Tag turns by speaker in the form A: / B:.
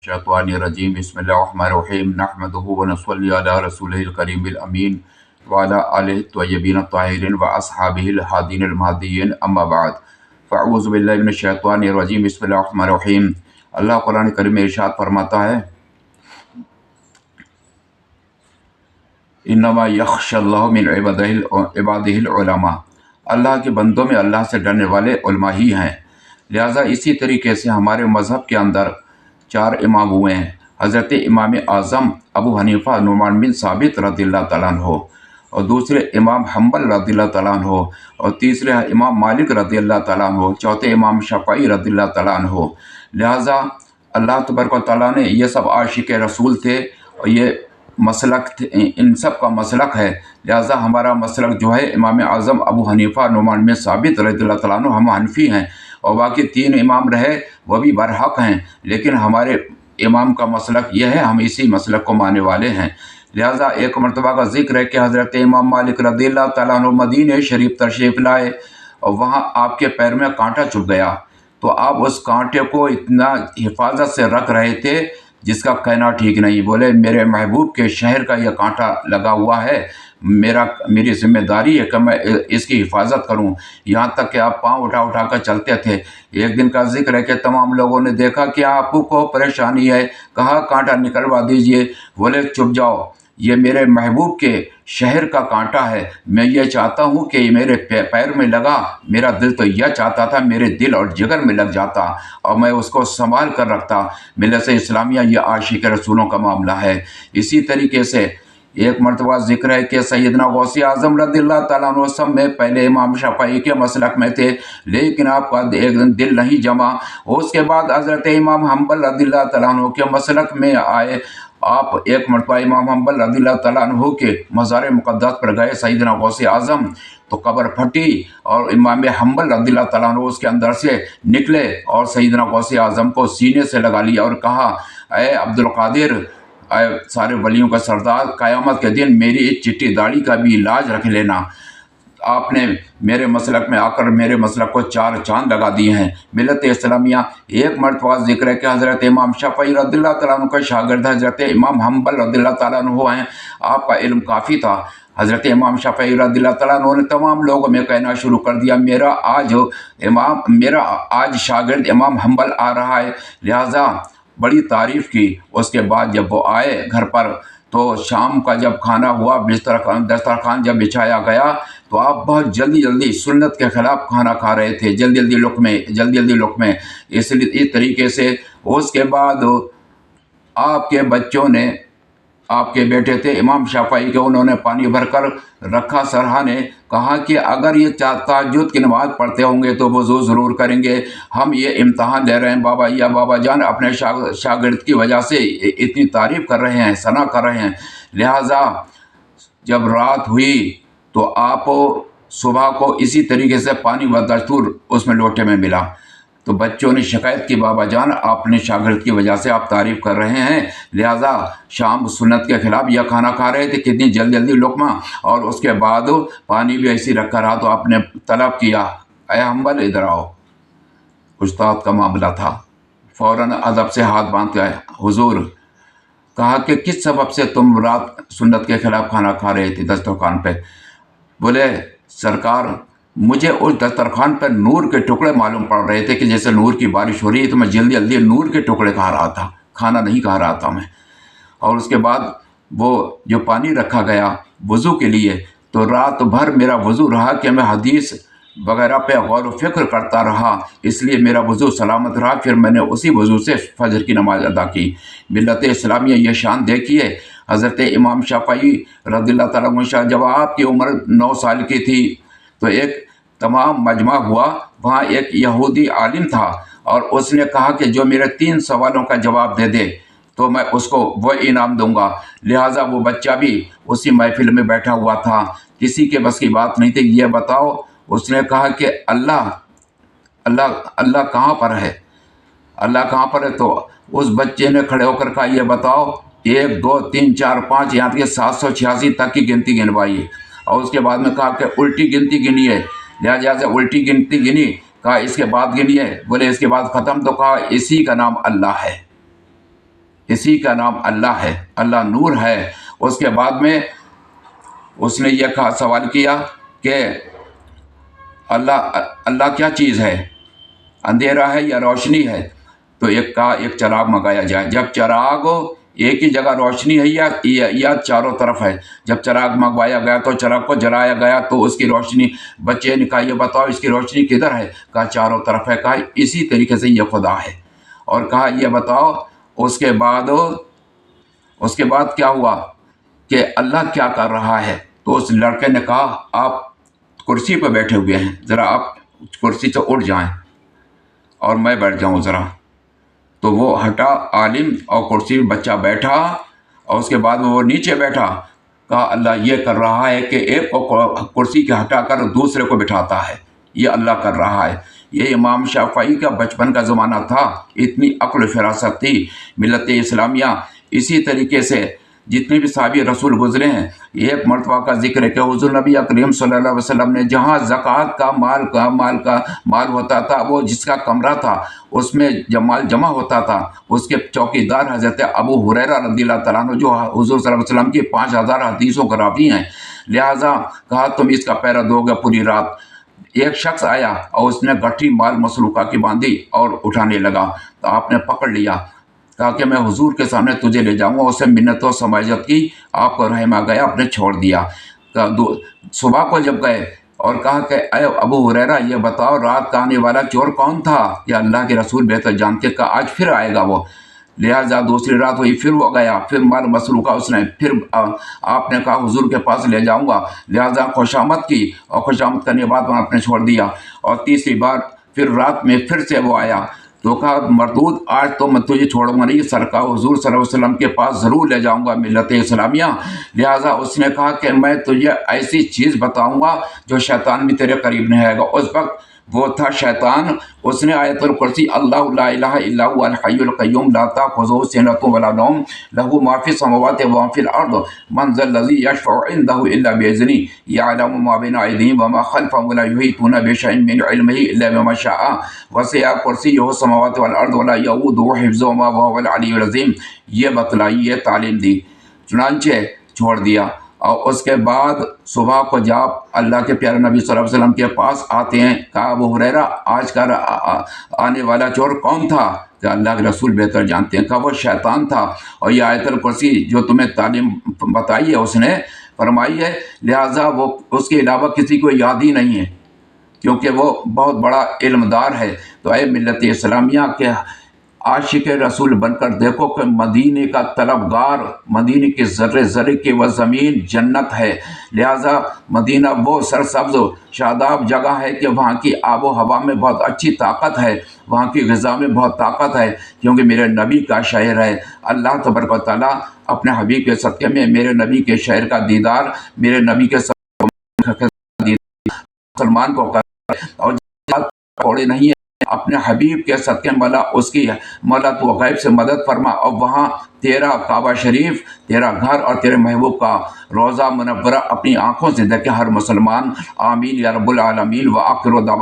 A: मिनश्शैतानिर्रजीम बिस्मिल्लाहिर्रहमानिर्रहीम नहमदुहु व नस्सल्ली अला रसूलिहिल करीमिल अमीन व अला आलिहि त्वय्यबीन ताहिरीन व अस्हाबिहिल हादीनिल महदीयीन अम्मा बाद फ़अऊज़ु बिल्लाहि मिनश्शैतानिर्रजीम बिस्मिल्लाहिर्रहमानिर्रहीम। अल्लाह कुरान करीम में इरशाद फरमाता है, इन्नमा यख्शल्लाहु मिन इबादिहिल उलमा। अल्लाह के बंदों में अल्लाह से डरने वाले उलमा ही हैं। लिहाजा इसी तरीके से हमारे मज़हब के अंदर 4 इमाम हुए हैं। हज़रत इमाम आज़म अबू हनीफ़ा नुमान बिन साबित रज़ियल्लाहु तआला अन्हु, और दूसरे इमाम हम्बल रज़ियल्लाहु तआला अन्हु, और तीसरे इमाम मालिक रज़ियल्लाहु तआला अन्हु, चौथे इमाम शफ़ई रज़ियल्लाहु तआला अन्हु। लिहाजा अल्लाह तबारक व तआला ने ये सब आशिक रसूल थे और ये मसलक इन सब का मसलक है। लिहाजा हमारा मसलक जो है इमाम आज़म अबू हनीफ़ा नुमान बिन साबित रज़ियल्लाहु तआला अन्हु, हम हनफी हैं, और बाकी 3 इमाम रहे वह भी बरहक हैं, लेकिन हमारे इमाम का मसलक यह है, हम इसी मसलक को मानने वाले हैं। लिहाजा एक मरतबा का जिक्र है कि हज़रत इमाम मालिक रज़ियल्लाहु तआला अन्हु मदीने शरीफ तशरीफ़ लाए और वहाँ आपके पैर में कांटा चुभ गया, तो आप उस कांटे को इतना हिफाजत से रख रहे थे जिसका कहना ठीक नहीं। बोले, मेरे महबूब के शहर का यह कांटा लगा हुआ है, मेरी जिम्मेदारी है कि मैं इसकी हिफाजत करूं। यहाँ तक कि आप पाँव उठा उठा कर चलते थे। एक दिन का जिक्र है कि तमाम लोगों ने देखा कि आपको परेशानी है, कहा कांटा निकलवा दीजिए। बोले, चुप जाओ, ये मेरे महबूब के शहर का कांटा है, मैं ये चाहता हूँ कि मेरे पैर में लगा, मेरा दिल तो यह चाहता था मेरे दिल और जिगर में लग जाता और मैं उसको संभाल कर रखता। मिल्लत इस्लामिया ये आशिक रसूलों का मामला है। इसी तरीके से एक मरतबा जिक्र है कि सैयदना गौसे आज़म रज़ियल्लाहु तआला अन्हु सब में पहले इमाम शफ़ई के मसलक में थे, लेकिन आपका एक दिन दिल नहीं जमा। उसके बाद हज़रत इमाम हम्बल रज़ियल्लाहु तआला अन्हु के मसलक में आए। आप एक मरतबा इमाम हम्बल रज़ियल्लाहु तआला अन्हु के मज़ार मुक़द्दस पर गए सैयदना गौसे आज़म, तो कब्र फटी और इमाम हम्बल रज़ियल्लाहु तआला अन्हु उसके अंदर से निकले और सैयदना गौसे आज़म को सीने से लगा लिया और कहा, ऐ अब्दुल कादिर, सारे वलियों का सरदार, क़यामत के दिन मेरी इस चिट्टी दाढ़ी का भी इलाज रख लेना। आपने मेरे मसलक में आकर मेरे मसलक को 4 चांद लगा दिए हैं। मिल्लत इस्लामिया एक मरतबा जिक्र है कि हज़रत इमाम शफ़ई रज़ियल्लाहु तआला अन्हु का शागिर्द हज़रत इमाम हम्बल रज़ियल्लाहु तआला अन्हु हैं। आपका इल्म काफ़ी था। हज़रत इमाम शफ़ई रज़ियल्लाहु तआला अन्हु ने तमाम लोगों में कहना शुरू कर दिया, मेरा आज शागिर्द इमाम हम्बल आ रहा है। लिहाजा बड़ी तारीफ़ की। उसके बाद जब वो आए घर पर, तो शाम का जब खाना हुआ, दस्तरखान जब बिछाया गया, तो आप बहुत जल्दी जल्दी सुन्नत के ख़िलाफ़ खाना खा रहे थे, जल्दी जल्दी लुक़मे। इसलिए इस तरीके से उसके बाद आपके बच्चों ने, आपके बेटे थे इमाम शफ़ई के, उन्होंने पानी भरकर रखा। सरहा ने कहा कि अगर ये तहज्जुद की नमाज़ पढ़ते होंगे तो वज़ू ज़रूर करेंगे। हम ये इम्तहान ले रहे हैं बाबा या बाबा जान, अपने शागिर्द की वजह से इतनी तारीफ़ कर रहे हैं, सना कर रहे हैं। लिहाजा जब रात हुई तो आप सुबह को इसी तरीके से पानी बदस्तूर उसमें लोटे में मिला, तो बच्चों ने शिकायत की, बाबा जान अपने शागिर्द की वजह से आप तारीफ़ कर रहे हैं। लिहाजा शाम सुन्नत के ख़िलाफ़ यह खाना खा रहे थे, कितनी जल्दी लुक़मा, और उसके बाद पानी भी ऐसी रखा रहा। तो आपने तलब किया, ऐ हम्बल इधर आओ। उस्ताद का मामला था। फ़ौरन अदब से हाथ बांध गए, हुजूर, कहा कि किस सबब से तुम रात सुन्नत के ख़िलाफ़ खाना खा रहे थे दस्तरखान पे? बोले, सरकार, मुझे उस दस्तरखान पर नूर के टुकड़े मालूम पड़ रहे थे कि जैसे नूर की बारिश हो रही है, तो मैं जल्दी जल्दी नूर के टुकड़े खा रहा था, खाना नहीं खा रहा था मैं। और उसके बाद वो जो पानी रखा गया वज़ू के लिए, तो रात भर मेरा वज़ू रहा कि मैं हदीस वगैरह पे गौर व फिक्र करता रहा, इसलिए मेरा वज़ू सलामत रहा। फिर मैंने उसी वज़ू से फजर की नमाज़ अदा की। मिल्लत इस्लामिया ये शान देखिए। हज़रत इमाम शफ़ई रज़ियल्लाहु तआला अन्हु, जब आपकी उम्र 9 साल की थी, तो एक तमाम मजमा हुआ। वहाँ एक यहूदी आलिम था और उसने कहा कि जो मेरे 3 सवालों का जवाब दे दे तो मैं उसको वो इनाम दूंगा। लिहाजा वो बच्चा भी उसी महफिल में बैठा हुआ था, किसी के बस की बात नहीं थी। ये बताओ, उसने कहा कि अल्लाह कहाँ पर है, अल्लाह कहाँ पर है? तो उस बच्चे ने खड़े होकर कहा, ये बताओ, 1 2 3 4 5 यहाँ के 786 तक की गिनती गिनवाई। और उसके बाद में कहा कि उल्टी गिनती गिनिए। लिहाजा से उल्टी गिनती गिनी। कहा इसके बाद गिनिए। बोले इसके बाद ख़त्म? तो कहा इसी का नाम अल्लाह है। اسی کا نام اللہ ہے، اللہ نور ہے۔ اس کے بعد میں اس نے یہ سوال کیا کہ اللہ کیا چیز ہے، اندھیرا ہے یا روشنی ہے؟ تو ایک چراغ منگایا جائے۔ جب چراغ ایک ہی جگہ روشنی ہے یا چاروں طرف ہے؟ جب چراغ منگوایا گیا تو چراغ کو جلایا گیا تو اس کی روشنی، بچے نے کہا یہ بتاؤ اس کی روشنی کدھر ہے؟ کہا چاروں طرف ہے۔ کہا اسی طریقے سے یہ خدا ہے۔ اور کہا یہ بتاؤ اس کے بعد کیا ہوا کہ اللہ کیا کر رہا ہے؟ تو اس لڑکے نے کہا آپ کرسی پہ بیٹھے ہوئے ہیں، ذرا آپ کرسی سے اٹھ جائیں اور میں بیٹھ جاؤں ذرا۔ تو وہ ہٹا عالم، اور کرسی پہ بچہ بیٹھا، اور اس کے بعد وہ نیچے بیٹھا۔ کہا اللہ یہ کر رہا ہے کہ ایک کو کرسی کے ہٹا کر دوسرے کو بٹھاتا ہے، یہ اللہ کر رہا ہے۔ یہ امام شافعی کا بچپن کا زمانہ تھا، اتنی عقل و فراست تھی ملت اسلامیہ۔ اسی طریقے سے جتنے بھی صحابی رسول گزرے ہیں، ایک مرتبہ کا ذکر ہے کہ حضور نبی کریم صلی اللہ علیہ وسلم نے جہاں زکوٰۃ کا مال ہوتا تھا، وہ جس کا کمرہ تھا اس میں جب مال جمع ہوتا تھا، اس کے چوکیدار حضرت ابو ہریرہ رضی اللہ تعالیٰ عنہ، جو حضور صلی اللہ علیہ وسلم کی 5000 حدیثوں کا راوی ہیں، لہٰذا کہا تم اس کا پہرا دو گے پوری رات۔ ایک شخص آیا اور اس نے گٹھی مال مسلوقہ کی باندھی اور اٹھانے لگا، تو آپ نے پکڑ لیا، کہا کہ میں حضور کے سامنے تجھے لے جاؤں گا۔ اسے منت و سماجت کی، آپ کو رحم گیا، آپ نے چھوڑ دیا۔ صبح کو جب گئے اور کہا کہ اے ابو ہریرہ یہ بتاؤ رات کا آنے والا چور کون تھا؟ کہ اللہ کے رسول بہتر جانتے۔ کہا آج پھر آئے گا وہ۔ لہٰذا دوسری رات ہوئی، پھر وہ گیا، پھر مال مسلوقہ اس نے، پھر آپ نے کہا حضور کے پاس لے جاؤں گا، لہٰذا خوشامد کی، اور خوشامد کرنے کے بعد وہاں آپ نے چھوڑ دیا۔ اور تیسری بار پھر رات میں پھر سے وہ آیا، تو کہا مردود آج تو میں تجھے چھوڑوں گا نہیں، سرکار حضور صلی اللہ علیہ وسلم کے پاس ضرور لے جاؤں گا ملت اسلامیہ۔ لہٰذا اس نے کہا کہ میں تجھے ایسی چیز بتاؤں گا جو شیطان بھی تیرے قریب نہیں آئے گا۔ اس وقت وہ تھا شیطان، اس نے آیت الکرسی اللہ لا الہ الا هو الحی القیوم لا تأخذہ سنۃ ولا نوم لہ ما فی السماوات وما فی الارض من ذا الذی یشفع عنده الا باذنہ یعلم ما بین ایدیہم وما خلفہم ولا یحیطون بشیء من علمہ الا بما شاء وسع کرسیہ السماوات والارض ولا یؤودہ حفظہما وہو العلی العظیم۔ یہ بتلائی، یہ تعلیم دی، چنانچہ چھوڑ دیا۔ اور اس کے بعد صبح کو جب اللہ کے پیارے نبی صلی اللہ علیہ وسلم کے پاس آتے ہیں، کہا ابو ہریرہ آج کا آنے والا چور کون تھا؟ کہ اللہ کے رسول بہتر جانتے ہیں۔ کہا وہ شیطان تھا، اور یہ آیت الکرسی جو تمہیں تعلیم بتائی ہے اس نے فرمائی ہے، لہٰذا وہ اس کے علاوہ کسی کو یاد ہی نہیں ہے، کیونکہ وہ بہت بڑا علمدار ہے۔ تو اے ملت اسلامیہ کے عاشق رسول بن کر دیکھو کہ مدینے کا طلبگار، مدینے کے ذرے ذرے کی وہ زمین جنت ہے۔ لہٰذا مدینہ وہ سرسبز شاداب جگہ ہے کہ وہاں کی آب و ہوا میں بہت اچھی طاقت ہے، وہاں کی غذا میں بہت طاقت ہے، کیونکہ میرے نبی کا شہر ہے۔ اللہ تبارک و تعالیٰ اپنے حبیب کے صدقے میں میرے نبی کے شہر کا دیدار، میرے نبی کے مسلمان کو کر، اور تھوڑے نہیں ہے، اپنے حبیب کے صدقے مولا تو غیب سے مدد فرما، اور وہاں تیرا کعبہ شریف، تیرا گھر اور تیرے محبوب کا روضہ منورہ اپنی آنکھوں سے دیکھے ہر مسلمان۔ آمین یا رب العالمین۔ وآخر دعوانا